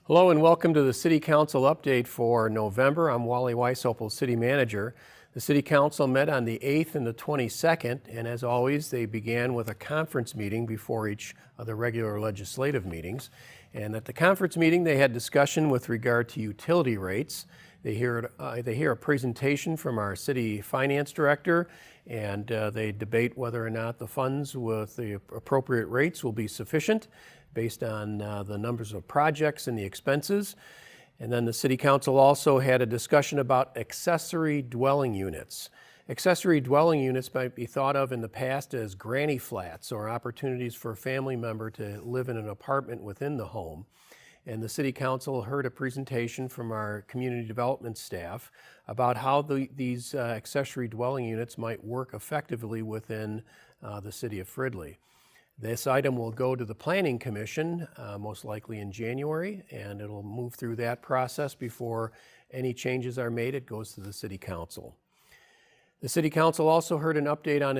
Hello and welcome to the City Council update for November. I'm Wally Weishaupt, City Manager. The City Council met on the 8th and the 22nd, and as always, they began with a conference meeting before each of the regular legislative meetings. And at the conference meeting, they had discussion with regard to utility rates. They hear a presentation from our City Finance Director, and they debate whether or not the funds with the appropriate rates will be sufficient based on the numbers of projects and the expenses. And then the City Council also had a discussion about accessory dwelling units. Accessory dwelling units might be thought of in the past as granny flats or opportunities for a family member to live in an apartment within the home. And the City Council heard a presentation from our community development staff about how these accessory dwelling units might work effectively within the city of Fridley. This item will go to the Planning Commission, most likely in January, and it'll move through that process before any changes are made. It goes to the City Council. The City Council also heard an update on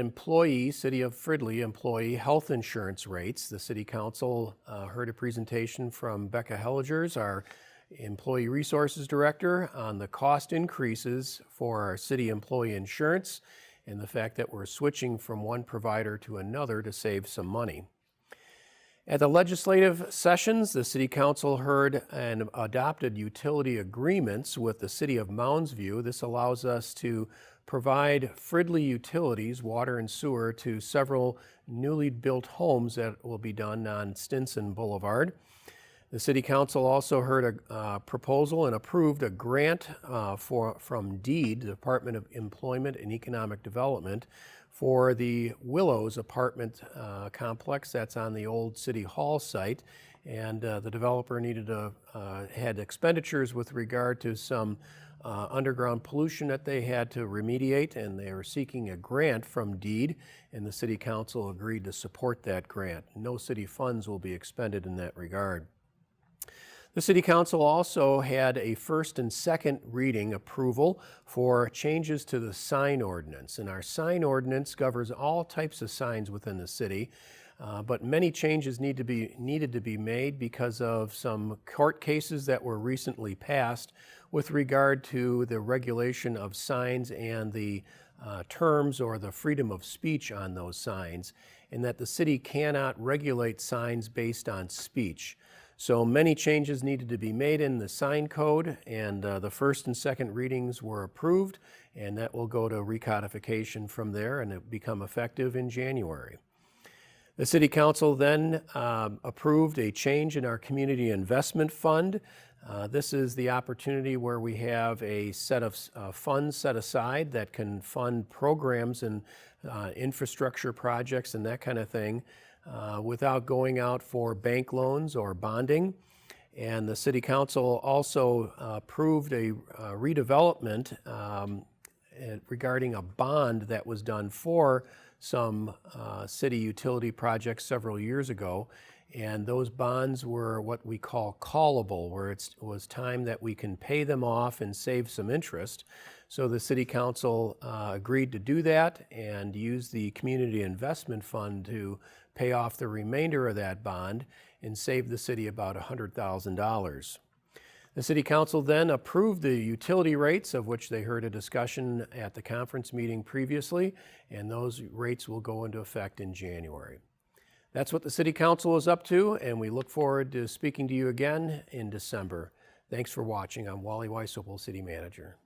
City of Fridley employee health insurance rates. The City Council heard a presentation from Becca Helligers, our Employee Resources Director, on the cost increases for our city employee insurance and the fact that we're switching from one provider to another to save some money. At the legislative sessions, the City Council heard and adopted utility agreements with the City of Mounds View. This allows us to provide Fridley utilities, water and sewer, to several newly built homes that will be done on Stinson Boulevard. The City Council also heard a proposal and approved a grant from DEED, the Department of Employment and Economic Development, for the Willows apartment complex that's on the old City Hall site. And the developer had expenditures with regard to some underground pollution that they had to remediate, and they are seeking a grant from DEED, and the City Council agreed to support that grant. No city funds will be expended in that regard. The City Council also had a first and second reading approval for changes to the sign ordinance. And our sign ordinance governs all types of signs within the city, but many changes needed to be made because of some court cases that were recently passed with regard to the regulation of signs and the terms or the freedom of speech on those signs, and that the city cannot regulate signs based on speech. So many changes needed to be made in the sign code, and the first and second readings were approved, and that will go to recodification from there and it become effective in January. The City Council then approved a change in our Community Investment Fund. This is the opportunity where we have a set of funds set aside that can fund programs and infrastructure projects and that kind of thing without going out for bank loans or bonding. And the City Council also approved a redevelopment regarding a bond that was done for some city utility projects several years ago. And those bonds were what we call callable, where it was time that we can pay them off and save some interest. So the City Council agreed to do that and use the Community Investment Fund to pay off the remainder of that bond and save the city about $100,000. The City Council then approved the utility rates, of which they heard a discussion at the conference meeting previously, and those rates will go into effect in January. That's what the City Council is up to, and we look forward to speaking to you again in December. Thanks for watching. I'm Wally Weishaupt, City Manager.